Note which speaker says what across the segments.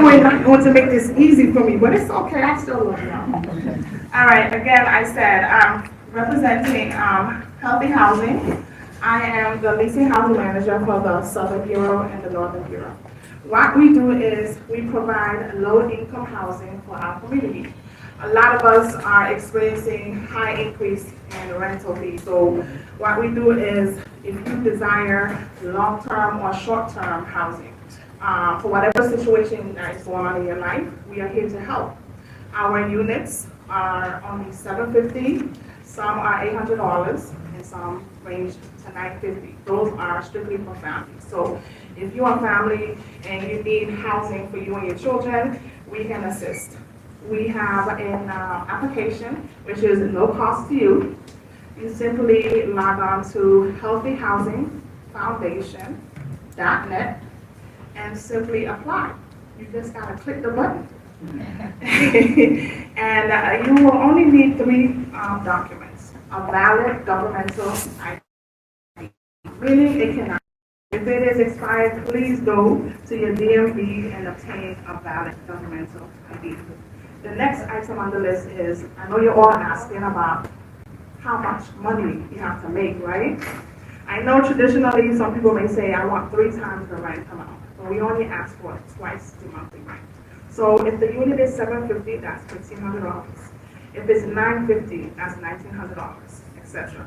Speaker 1: we're not going to make this easy for me, but it's okay. I still love y'all. All right. Again, I said representing Healthy Housing. I am the leasing housing manager for the Southern Bureau and the Northern Bureau. What we do is we provide low-income housing for our community. A lot of us are experiencing high increase in rental fees. So what we do is if you desire long-term or short-term housing, for whatever situation that is going on in your life, we are here to help. Our units are only $750, some are $800, and some range to $950. Those are strictly for families. So if you're a family and you need housing for you and your children, we can assist. We have an application which is no cost to you. You simply log on to healthyhousingfoundation.net and simply apply. You just gotta click the button. And you will only need 3 documents: a valid governmental ID. Meaning it cannot. If it is expired, please go to your DMV and obtain a valid governmental ID. The next item on the list is, I know you're all asking about how much money you have to make, right? I know traditionally some people may say, I want 3 times the rent amount, but we only ask for twice the monthly rent. So if the unit is $750, that's $1,500. If it's $950, that's $1,900, etc.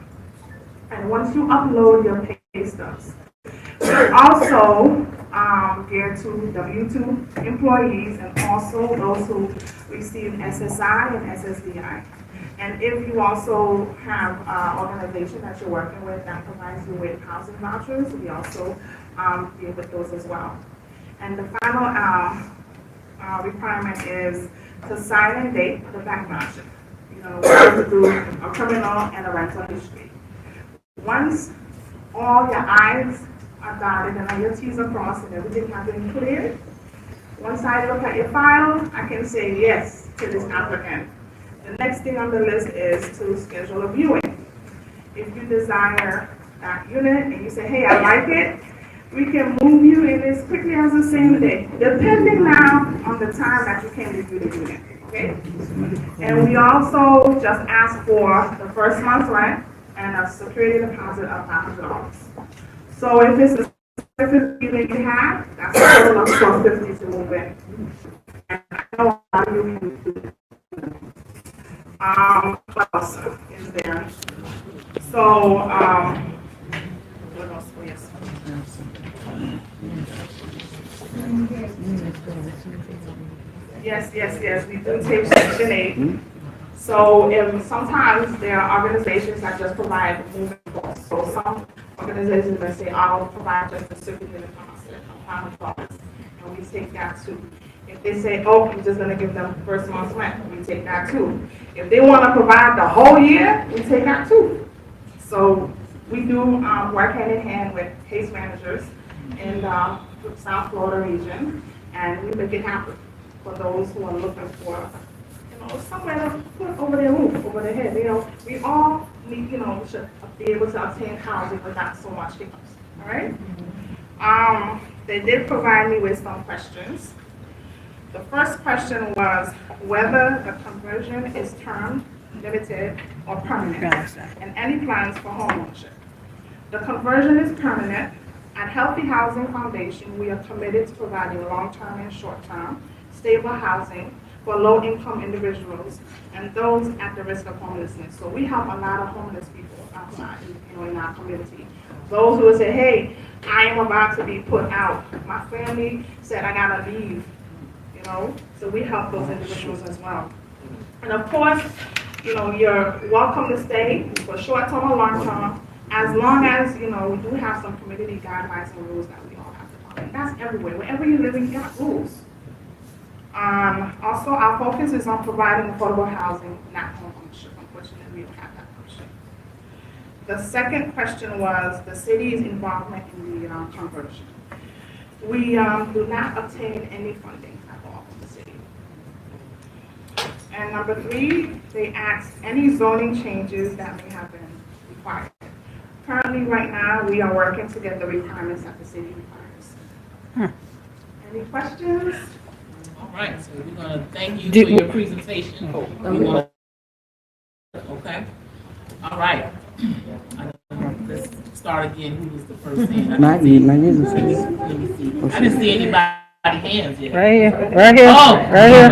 Speaker 1: And once you upload your pay stubs, we're also geared to W-2 employees and also those who receive SSI and SSDI. And if you also have an organization that you're working with that provides you with housing vouchers, we also deal with those as well. And the final requirement is to sign and date the background check. You know, we have to do a criminal and a rental history. Once all your I's are dotted and all your T's are crossed and everything has been cleared, once I look at your file, I can say yes to this applicant. The next thing on the list is to schedule a viewing. If you desire that unit and you say, hey, I like it, we can move you in as quickly as the same day, depending now on the time that you can review the unit, okay? And we also just ask for the first month's rent and a security deposit of $500. So if it's a specific unit you have, that's a total of $1,250 to move in. And I know how you can do that. What else is there? So, what else? Oh, yes. Yes, we do take Section 8. So sometimes there are organizations that just provide moving costs. So some organizations that say, I'll provide just a certain deposit of $500, and we take that too. If they say, oh, I'm just going to give them first month's rent, we take that too. If they want to provide the whole year, we take that too. So we do work hand in hand with case managers in the South Florida region, and we make it happen for those who are looking for, somewhere to put over their roof, over their head. We all need, should be able to obtain housing without so much hiccups. All right. They did provide me with some questions. The first question was whether the conversion is term, limited, or permanent, and any plans for homeownership. The conversion is permanent. At Healthy Housing Foundation, we are committed to providing long-term and short-term stable housing for low-income individuals and those at the risk of homelessness. So we help a lot of homeless people outside, in our community. Those who will say, hey, I am about to be put out. My family said I gotta leave, So we help those individuals as well. And of course, you're welcome to stay for short-term or long-term, as long as, we do have some community guidelines and rules that we all have to follow. And that's everywhere. Wherever you live, you got rules. Also, our focus is on providing affordable housing, not home ownership. Unfortunately, we don't have that option. The second question was the city's involvement in the conversion. We do not obtain any funding at all from the city. And number 3, they asked any zoning changes that may have been required. Currently, right now, we are working to get the requirements that the city requires. Any questions?
Speaker 2: right, so we're gonna thank you for your presentation. Okay, all right. Let's start again. Who was the first hand?
Speaker 3: Not you, not you.
Speaker 2: Let me see. I didn't see anybody's hands yet.
Speaker 4: Right here, right here,
Speaker 2: Oh.
Speaker 4: right here,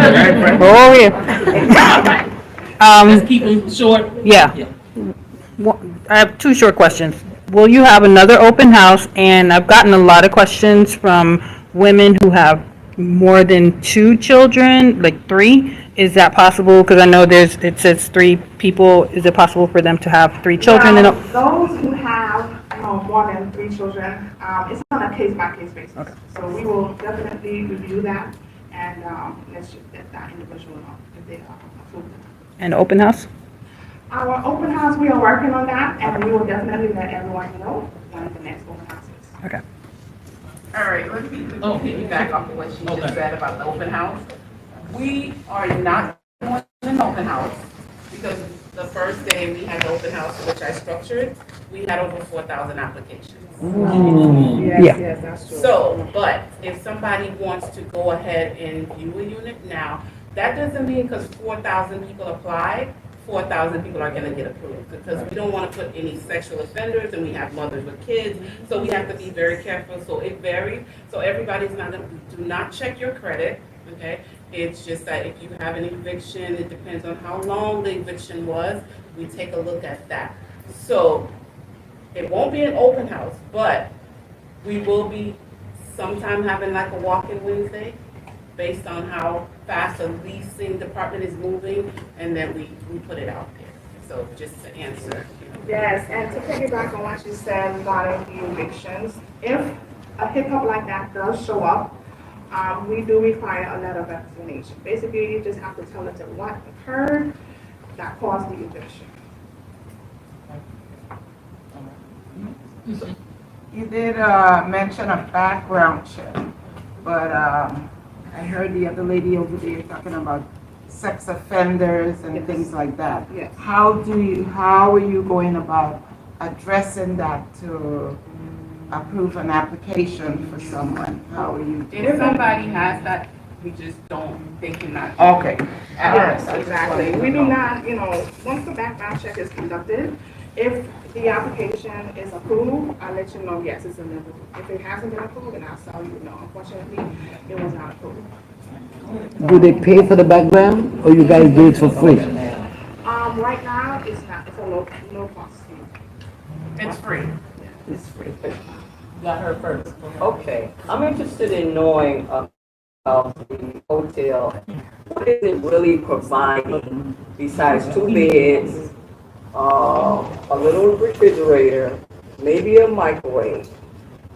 Speaker 4: over here.
Speaker 2: Let's keep them short.
Speaker 4: Yeah. I have two short questions. Will you have another open house? And I've gotten a lot of questions from women who have more than 2 children, like 3. Is that possible? Because I know it says 3 people. Is it possible for them to have 3 children?
Speaker 1: Well, those who have more than 3 children, it's on a case-by-case basis.
Speaker 4: Okay.
Speaker 1: So we will definitely review that and let's just let that individual know if they are approved.
Speaker 4: And open house?
Speaker 1: Our open house, we are working on that, and we will definitely let everyone know when the next open house is.
Speaker 4: Okay.
Speaker 5: All right, let me piggyback off of what she just said about the open house. We are not doing an open house because the first day we had the open house, which I structured, we had over 4,000 applications.
Speaker 1: Yes, that's true.
Speaker 5: So, but if somebody wants to go ahead and view a unit now, that doesn't mean because 4,000 people applied, 4,000 people are gonna get approved, because we don't wanna put any sexual offenders, and we have mothers with kids, so we have to be very careful, so it varies. So everybody's not gonna, do not check your credit, okay? It's just that if you have an eviction, it depends on how long the eviction was, we take a look at that. So, it won't be an open house, but we will be sometime having like a walk-in Wednesday, based on how fast the leasing department is moving, and then we put it out there. So just to answer.
Speaker 1: Yes, and to piggyback on what you said regarding the evictions, if a hiccup like that does show up, we do require a letter of explanation. Basically, you just have to tell us what occurred that caused the eviction.
Speaker 3: You did mention a background check, but I heard the other lady over there talking about sex offenders and things like that.
Speaker 1: Yes.
Speaker 3: How are you going about addressing that to approve an application for someone? How are you?
Speaker 5: If somebody has that, we just don't, they cannot.
Speaker 3: Okay.
Speaker 1: Yes, exactly. We do not, once the background check is conducted, if the application is approved, I'll let you know, yes, it's eligible. If it hasn't been approved, then I'll tell you, no, unfortunately, it was not approved.
Speaker 6: Do they pay for the background, or you guys do it for free?
Speaker 1: Right now, it's not, it's a no cost fee.
Speaker 5: It's free.
Speaker 6: It's free.
Speaker 2: Got her first.
Speaker 6: Okay, I'm interested in knowing about the hotel. What is it really providing besides 2 beds, a little refrigerator, maybe a microwave?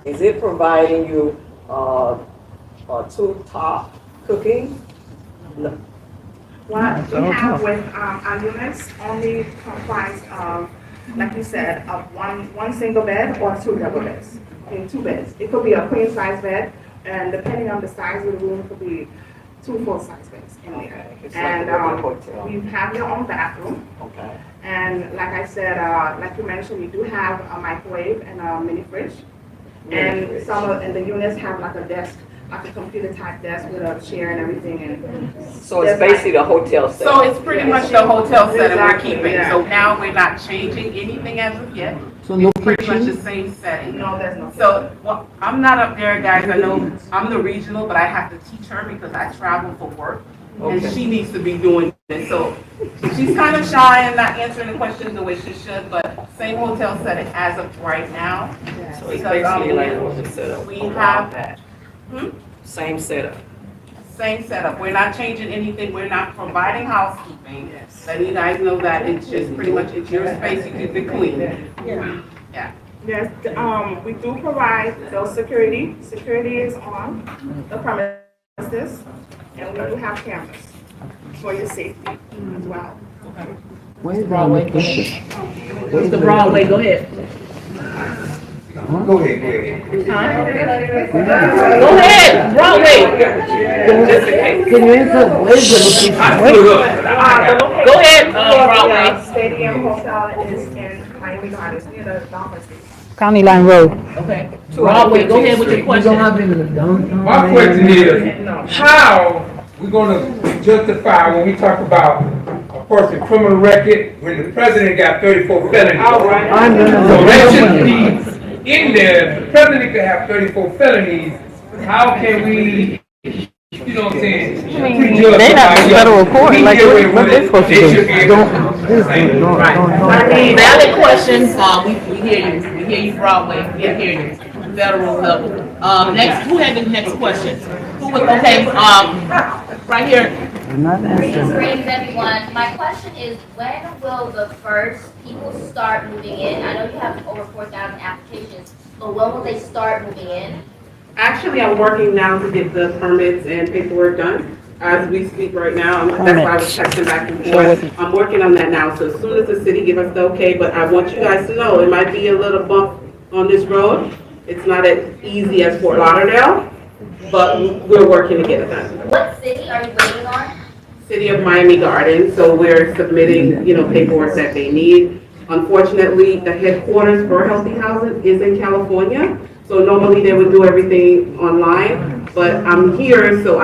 Speaker 6: Is it providing you 2 top cooking? No.
Speaker 1: What we have with our units only comprised of, like you said, of one single bed or 2 double beds. Okay, 2 beds. It could be a queen size bed, and depending on the size of the room, it could be 2 full size beds in there. And you have your own bathroom.
Speaker 6: Okay.
Speaker 1: And like I said, like you mentioned, we do have a microwave and a mini fridge. And and the units have like a desk, like a computer type desk with a chair and everything. And
Speaker 6: So it's basically the hotel set.
Speaker 5: So it's pretty much the hotel setting we're
Speaker 1: Exactly,
Speaker 5: keeping.
Speaker 1: yeah.
Speaker 5: So now we're not changing anything as of yet.
Speaker 6: So no
Speaker 5: It's pretty much the
Speaker 6: kitchen?
Speaker 5: same setting.
Speaker 1: no, there's no.
Speaker 5: So, well, I'm not up there, guys, I know I'm the regional, but I have to teach her because I travel for work. And
Speaker 6: Okay.
Speaker 5: she needs to be doing this, so she's kind of shy and not answering the questions the way she should, but same hotel setting as of right now.
Speaker 6: So it's
Speaker 5: Because,
Speaker 6: basically like what the setup.
Speaker 5: we
Speaker 6: around
Speaker 5: have-
Speaker 6: that.
Speaker 5: Hmm?
Speaker 6: Same setup.
Speaker 5: Same setup, we're not changing anything, we're not providing housekeeping. Letting you guys know that it's just pretty much, it's your space, you keep it clean.
Speaker 1: Yes, we do provide those security. Security is on the premises, and we do have cameras for your safety as well.
Speaker 6: Where's
Speaker 2: Broadway.
Speaker 6: location?
Speaker 2: Mr. Broadway, go ahead.
Speaker 7: Go ahead.
Speaker 2: Go ahead, Broadway.
Speaker 6: Can you answer, where's the location?
Speaker 2: Go ahead, Broadway.
Speaker 1: The Stadium Hotel is in Miami Gardens, near the Dolphin Stadium.
Speaker 4: County Line Road.
Speaker 2: Okay. Broadway, go ahead with your question.
Speaker 7: My question is, how we're gonna justify when we talk about a person's criminal record, when the president got 34 felonies.
Speaker 1: All right.
Speaker 7: So that shouldn't be in there. The president could have 34 felonies. How can we, you know what I'm saying? prejudge
Speaker 4: They not
Speaker 7: somebody
Speaker 4: in federal
Speaker 7: else?
Speaker 4: court,
Speaker 7: We
Speaker 4: like,
Speaker 7: get away
Speaker 4: what
Speaker 7: with
Speaker 4: they
Speaker 7: it,
Speaker 4: supposed to
Speaker 7: they
Speaker 4: do?
Speaker 7: should be able to do the same.
Speaker 2: Right. Valid question, we hear you Broadway, we hear you, federal level. Next, who had the next question? Who was, okay, right here,
Speaker 8: Greetings, everyone. My question is, when will the first people start moving in? I know you have over 4,000 applications, but when will they start moving in?
Speaker 5: Actually, I'm working now to get the permits and paperwork done as we speak right now. That's why I was texting back and forth. I'm working on that now, so as soon as the city give us the okay, but I want you guys to know, it might be a little bump on this road. It's not as easy as Fort Lauderdale, but we're working to get it done.
Speaker 8: What city are you waiting on?
Speaker 5: City of Miami Gardens, so we're submitting, paperwork that they need. Unfortunately, the headquarters for Healthy Housing is in California, so normally they would do everything online, but I'm here, so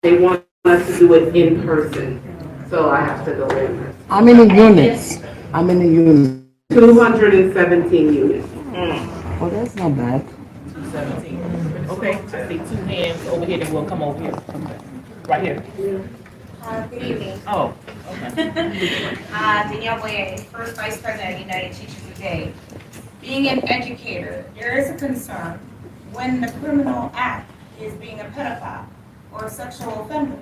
Speaker 5: they want us to do it in person, so I have to go in.
Speaker 6: How many units? How many units?
Speaker 5: 217 units.
Speaker 6: Oh, that's not bad.
Speaker 2: 217. Okay, I see two hands over here, then we'll come over here. Right here.
Speaker 9: Good evening.
Speaker 2: Oh, okay.
Speaker 9: Danielle Boyer, first Vice President of United Teachers Today. Being an educator, there is a concern when the criminal act is being a pedophile or a sexual offender.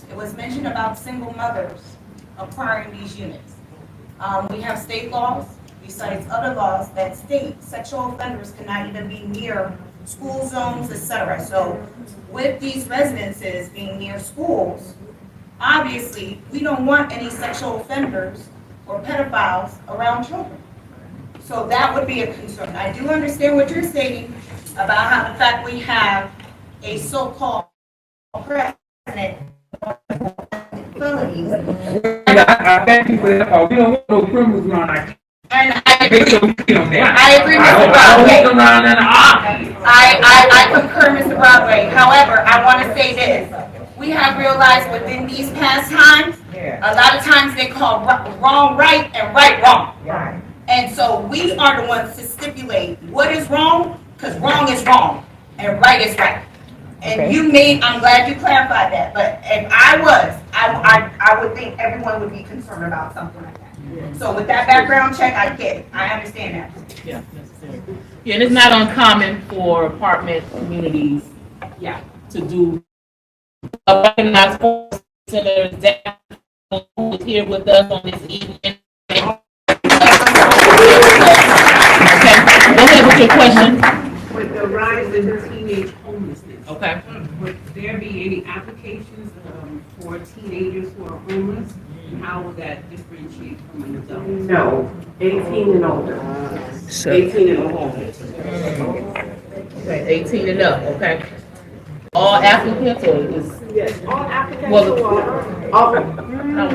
Speaker 9: It was mentioned about single mothers acquiring these units. We have state laws, besides other laws that state sexual offenders cannot even be near school zones, etc. So with these residences being near schools, obviously, we don't want any sexual offenders or pedophiles around children. So that would be a concern. I do understand what you're stating about how the fact we have a so-called president felonies.
Speaker 7: I thank you for that. We don't want no criminals around our.
Speaker 9: And I agree.
Speaker 7: I
Speaker 9: agree, Mr. Broadway.
Speaker 7: I
Speaker 9: I concur, Mr. Broadway. However, I want to say this. We have realized within these past times, a lot of times they call wrong right and right wrong.
Speaker 3: Right.
Speaker 9: And so we are the ones to stipulate what is wrong, because wrong is wrong and right is right. And I'm glad you clarified that, but if I was, I would think everyone would be concerned about something like that. So with that background check, I get it. I understand that.
Speaker 2: Yeah, necessary. Yeah, and it's not uncommon for apartment communities, to do recognized centers that is here with us on this evening. Okay, go ahead with your question.
Speaker 10: With the rise in teenage homelessness,
Speaker 2: Okay.
Speaker 10: would there be any applications for teenagers who are homeless? And how will that differentiate from an adult?
Speaker 5: No, 18 and older. 18 and older.
Speaker 2: Okay, 18 and up, okay. All applicants or is?
Speaker 1: Yes, all applicants
Speaker 2: Well,
Speaker 1: who are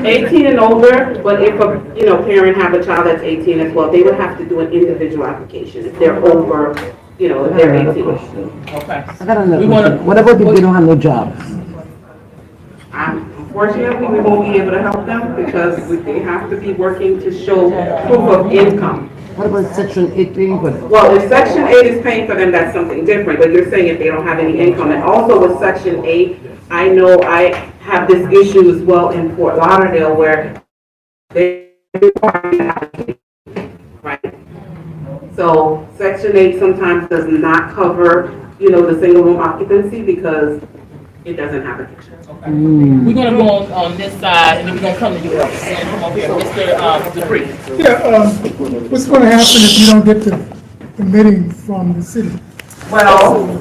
Speaker 5: 18 and older, but if a, parent have a child that's 18 as well, they would have to do an individual application if they're over, if they're 18.
Speaker 2: Okay.
Speaker 6: I got another question. What about if they don't have no jobs?
Speaker 5: Unfortunately, we won't be able to help them because they have to be working to show proof of income.
Speaker 6: What about Section 8 paying for them?
Speaker 5: Well, if Section 8 is paying for them, that's something different, but you're saying if they don't have any income. And also with Section 8, I know I have this issue as well in Fort Lauderdale where they right? So Section 8 sometimes does not cover, the single room occupancy because it doesn't have a picture.
Speaker 2: Okay. We're gonna go on this side and then we're gonna come to you. Come over here, Mr. Dupree.
Speaker 11: Yeah, what's going to happen if you don't get the permitting from the city?
Speaker 5: Healthy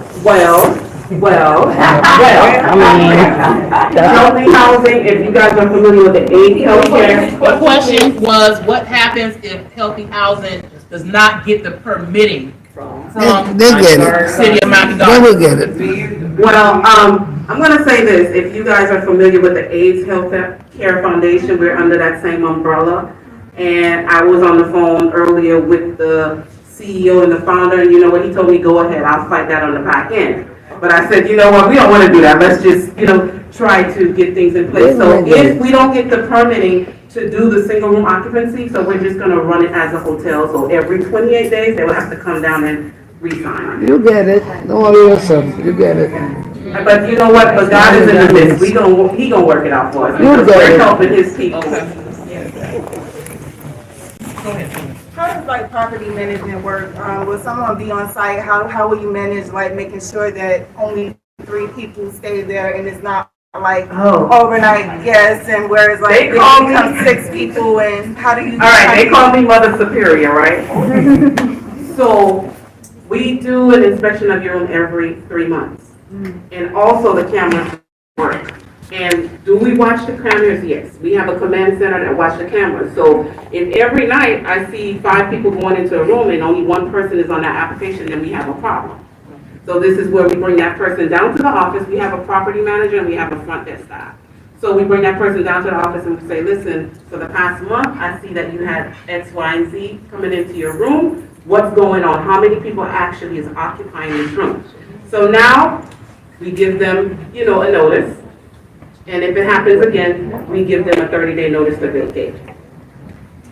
Speaker 5: housing, if you guys are familiar with the AIDS healthcare.
Speaker 2: The question was, what happens if Healthy Housing does not get the permitting from
Speaker 6: They get it.
Speaker 2: City of Miami
Speaker 6: They
Speaker 2: Dade?
Speaker 6: will get it.
Speaker 5: Well, I'm gonna say this, if you guys are familiar with the AIDS Health Care Foundation, we're under that same umbrella. And I was on the phone earlier with the CEO and the founder, and you know what, he told me, go ahead, I'll fight that on the back end. But I said, you know what, we don't want to do that. Let's just, try to get things in place. So if we don't get the permitting to do the single room occupancy, so we're just gonna run it as a hotel. So every 28 days, they will have to come down and re-sign.
Speaker 6: You get it. Don't worry yourself. You get it.
Speaker 5: But you know what, but God is in the midst. He gonna work it out for us.
Speaker 6: You
Speaker 5: Because
Speaker 6: got
Speaker 5: we're
Speaker 6: it.
Speaker 5: helping his people.
Speaker 3: How does like property management work? Will someone be on site? How will you manage like making sure that only 3 people stay there and it's not like overnight guests and whereas like
Speaker 5: They call me-
Speaker 3: become 6 people and how do you?
Speaker 5: All right, they call me Mother Superior, right? So we do an inspection of your room every 3 months. And also the cameras work. And do we watch the cameras? Yes. We have a command center that watch the cameras. So if every night I see 5 people going into a room and only 1 person is on that application, then we have a problem. So this is where we bring that person down to the office. We have a property manager and we have a front desk staff. So we bring that person down to the office and we say, listen, for the past month, I see that you had X, Y, and Z coming into your room. What's going on? How many people actually is occupying this room? So now we give them, a notice. And if it happens again, we give them a 30-day notice to vacate.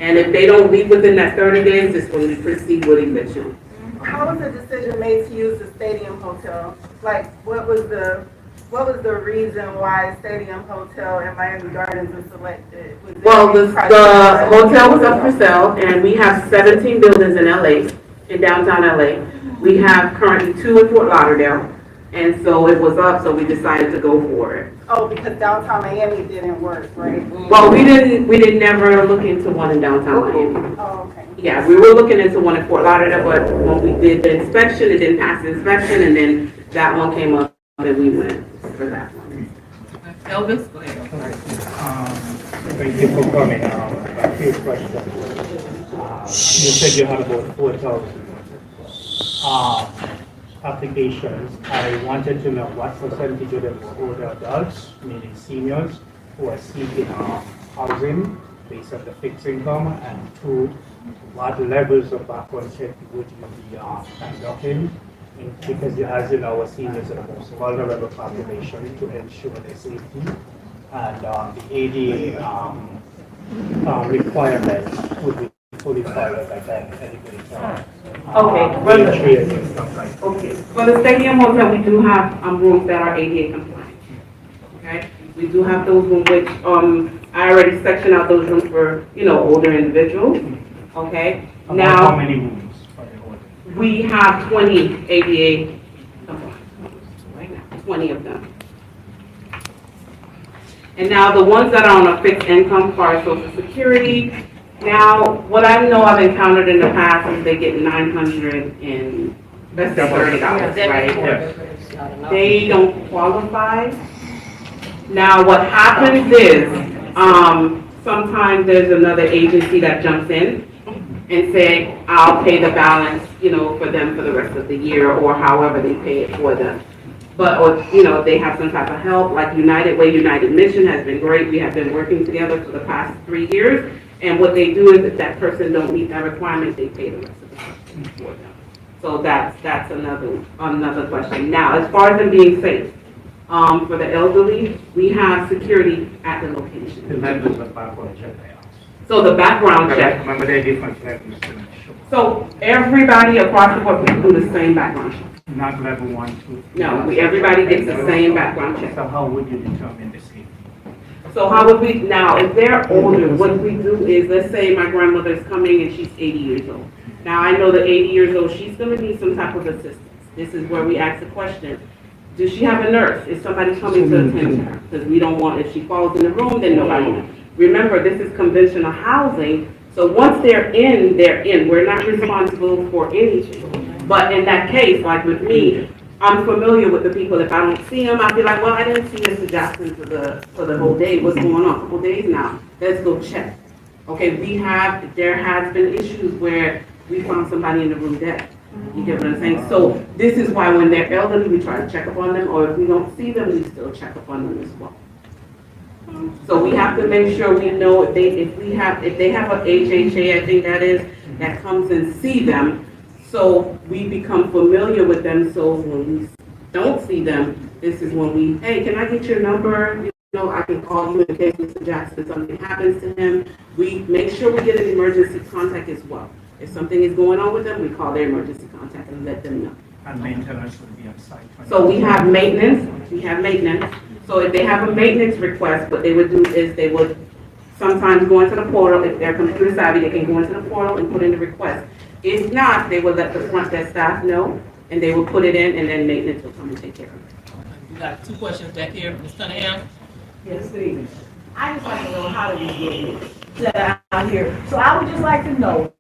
Speaker 5: And if they don't leave within that 30 days, it's going to proceed with eviction.
Speaker 3: How was the decision made to use the Stadium Hotel? Like, what was the reason why Stadium Hotel and Miami Gardens was selected? Was there
Speaker 5: Well,
Speaker 3: any
Speaker 5: the
Speaker 3: criteria?
Speaker 5: hotel was up for sale, and we have 17 buildings in LA, in downtown LA. We have currently 2 in Fort Lauderdale, and so it was up, so we decided to go for it.
Speaker 3: Oh, because downtown Miami didn't work, right?
Speaker 5: Well, we didn't never look into one in downtown Miami.
Speaker 3: Oh, okay.
Speaker 5: Yeah, we were looking into one in Fort Lauderdale, but when we did the inspection, it didn't pass the inspection, and then that one came up, and we went for that one.
Speaker 2: Elvis, go ahead.
Speaker 12: Thank you for coming. A few questions. You said you had about 4,000 applications. I wanted to know what percentage of them were older adults, meaning seniors, who are seeking housing based on the fixed income, and 2, what levels of background check would you be conducting? Because as you know, seniors are the most vulnerable population to ensure their safety, and the ADA requirements would be fully followed by that elevator.
Speaker 5: Okay,
Speaker 12: And stuff like that.
Speaker 5: Okay, for the Stadium Hotel, we do have rooms that are ADA compliant. Okay, we do have those rooms which I already sectioned out those rooms for older individuals. Okay,
Speaker 12: How
Speaker 5: now
Speaker 12: many rooms for the order?
Speaker 5: we have 20 ADA compliant right now, 20 of them. And now the ones that are on a fixed income for Social Security. Now, what I know I've encountered in the past is they get $900 and that's $30, right? They don't qualify. Now, what happens is, sometimes there's another agency that jumps in and say, I'll pay the balance, for them for the rest of the year, or however they pay it for them. But, or, they have some type of help, like United Way, United Mission has been great. We have been working together for the past 3 years. And what they do is if that person don't meet that requirement, they pay the rest of the person for them. So that's another question. Now, as far as them being safe, for the elderly, we have security at the location.
Speaker 12: The levels of background check they are.
Speaker 5: So the background check.
Speaker 12: Remember, there are different levels to make sure.
Speaker 5: So everybody across the board, we do the same background check.
Speaker 12: Not level 1, 2.
Speaker 5: No, everybody gets the same background check.
Speaker 12: So how would you determine the safety?
Speaker 5: So how would we, now, if they're older, what we do is, let's say my grandmother's coming and she's 80 years old. Now, I know that 80 years old, she's gonna need some type of assistance. This is where we ask the question, does she have a nurse? Is somebody coming to attend her? Because we don't want, if she falls in the room, then nobody knows. Remember, this is conventional housing, so once they're in, they're in. We're not responsible for anything. But in that case, like with me, I'm familiar with the people. If I don't see them, I'll be like, well, I didn't see Mr. Jackson for the whole day. What's going on? A couple days now. Let's go check. Okay, there has been issues where we found somebody in the room dead. You get what I'm saying? So this is why when they're elderly, we try to check up on them, or if we don't see them, we still check up on them as well. So we have to make sure we know if they have an HHA, I think that comes and see them. So we become familiar with them, so when we don't see them, this is when we, hey, can I get your number? You know, I can call you in case Mr. Jackson, something happens to him. We make sure we get an emergency contact as well. If something is going on with them, we call their emergency contact and let them know.
Speaker 12: And maintenance will be on site.
Speaker 5: So we have maintenance. So if they have a maintenance request, what they would do is they would sometimes go into the portal. If they're computer savvy, they can go into the portal and put in the request. If not, they would let the front desk staff know, and they will put it in, and then maintenance will come and take care of it.
Speaker 2: We got two questions back here, Ms. Cunningham.
Speaker 13: Yes, please. I just like to know how do we get that out here. So I would just like to know.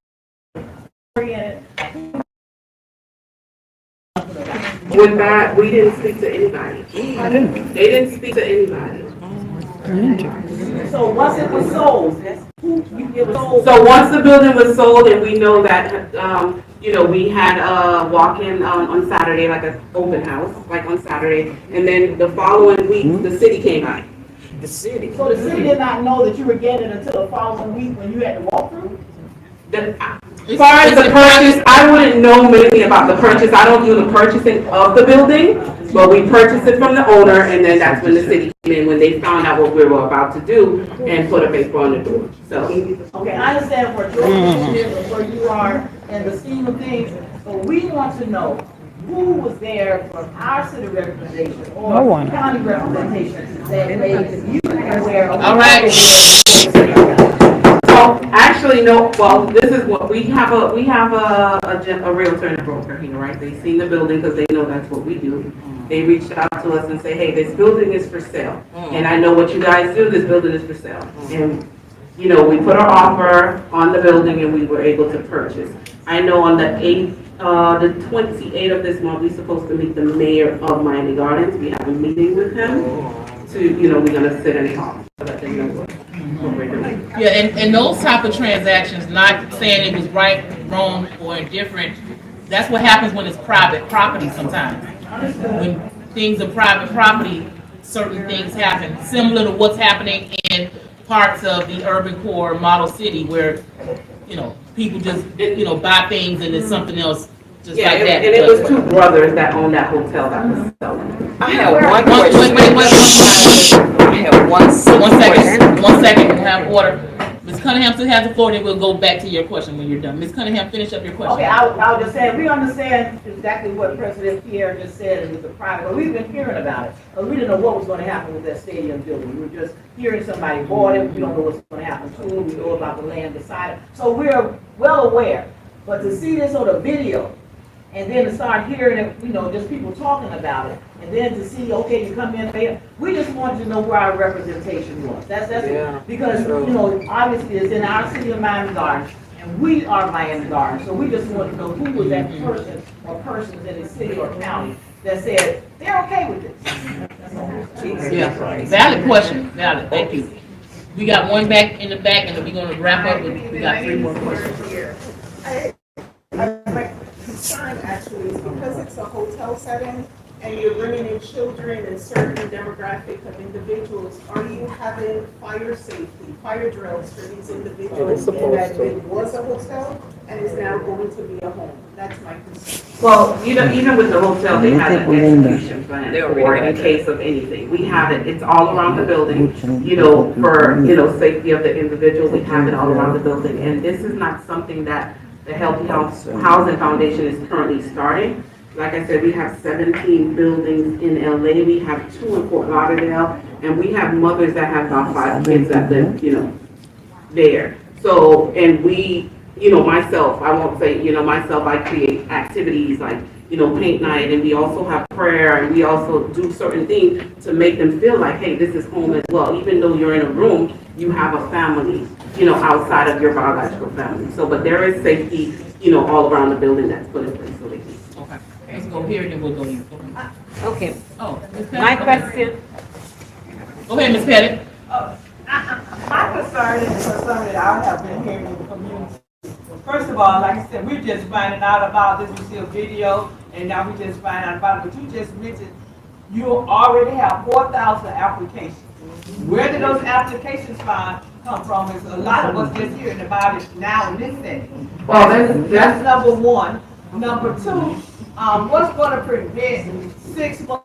Speaker 5: With that, we didn't speak to anybody. They didn't speak to anybody.
Speaker 13: So once it was sold, it was sold.
Speaker 5: So once the building was sold, and we know that, you know, we had a walk-in on Saturday, like an open house, like on Saturday, and then the following week, the city came by.
Speaker 13: So the city did not know that you were getting it until the following week when you had to walk through?
Speaker 5: As far as the purchase, I wouldn't know anything about the purchase. I don't do the purchasing of the building, but we purchased it from the owner, and then that's when the city came in, when they found out what we were about to do, and put a paper on the door, so.
Speaker 13: Okay, I understand where your position is and where you are in the scheme of things, but we want to know who was there from our city representation or county representation that made you aware of.
Speaker 2: All right.
Speaker 5: So, actually, no, well, this is what, we have a realtor and a broker here, right? They've seen the building, because they know that's what we do. They reached out to us and say, hey, this building is for sale. And I know what you guys do, this building is for sale. And, you know, we put our offer on the building and we were able to purchase. I know on the 28th of this month, we're supposed to meet the mayor of Miami Gardens. We have a meeting with him to, you know, we're gonna sit and talk, so that they know what we're doing.
Speaker 2: Yeah, and those type of transactions, not saying it was right, wrong, or indifferent, that's what happens when it's private property sometimes. When things are private property, certain things happen, similar to what's happening in parts of the urban core model city where, you know, people just, you know, buy things and it's something else just like that.
Speaker 5: And it was two brothers that owned that hotel that was selling.
Speaker 14: I have one question. I have one question.
Speaker 2: One second, we'll have order. Ms. Cunningham still has the floor, then we'll go back to your question when you're done. Ms. Cunningham, finish up your question.
Speaker 13: Okay, I was just saying, we understand exactly what President Pierre just said, and with the private, but we've been hearing about it. But we didn't know what was going to happen with that stadium building. We were just hearing somebody bought it, we don't know what's going to happen to it, we know about the land beside it. So we're well aware, but to see this on a video, and then to start hearing it, you know, just people talking about it, and then to see, okay, you come in later, we just wanted to know where our representation was. That's because, you know, obviously it's in our city of Miami Gardens, and we are Miami Gardens, so we just wanted to know who was that person or persons in the city or county that said they're okay with this.
Speaker 2: Yeah, valid question, valid, thank you. We got one back in the back, and then we're gonna wrap up, we got 3 more questions.
Speaker 3: My concern actually is because it's a hotel setting and you're bringing in children and certain demographic of individuals, are you having fire safety, fire drills for these individuals? And that it was a hotel and is now going to be a home? That's my concern.
Speaker 5: Well, you know, even with the hotel, they have an execution plan for in case of anything. We have it, it's all around the building, you know, for, you know, safety of the individual, we have it all around the building. And this is not something that the Healthy Housing Foundation is currently starting. Like I said, we have 17 buildings in LA, we have 2 in Fort Lauderdale, and we have mothers that have about 5 kids that live, you know, there. So, and we, you know, myself, I won't say, you know, myself, I create activities like, you know, paint night, and we also have prayer, and we also do certain things to make them feel like, hey, this is home as well. Even though you're in a room, you have a family, you know, outside of your biological family. So, but there is safety, you know, all around the building that's put in place. So they can.
Speaker 2: Okay, let's go here, and then we'll go here.
Speaker 14: Okay.
Speaker 2: Oh, Ms. Pettit,
Speaker 14: My
Speaker 2: okay.
Speaker 14: question.
Speaker 2: Go ahead, Ms. Pettit.
Speaker 13: My concern is something that I have been hearing in the community. First of all, like I said, we're just finding out about this. We see a video, and now we just find out about it. But you just mentioned you already have 4,000 applications. Where did those applications come from? Is a lot of us just hearing about it now in this setting.
Speaker 5: Well,
Speaker 13: that's number one. Number two, what's gonna prevent 6 months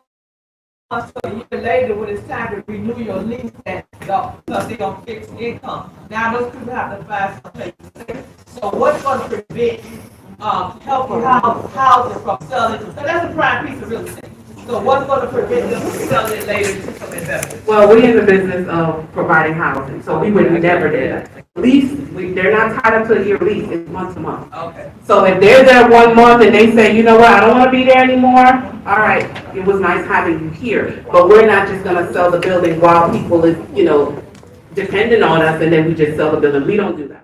Speaker 13: or a year later when it's time to renew your lease and because they're on fixed income? Now those people have to find some place to stay. So what's gonna prevent, helping housing from selling? So that's a prime piece of real estate. So what's gonna prevent them from selling it later to some investors?
Speaker 5: Well, we're in the business of providing housing, so we would never do that. Lease, they're not tied up to a year lease, it's month to month.
Speaker 13: Okay.
Speaker 5: So if they're there 1 month and they say, you know what, I don't wanna be there anymore, all right, it was nice having you here. But we're not just gonna sell the building while people is, dependent on us and then we just sell the building. We don't do that.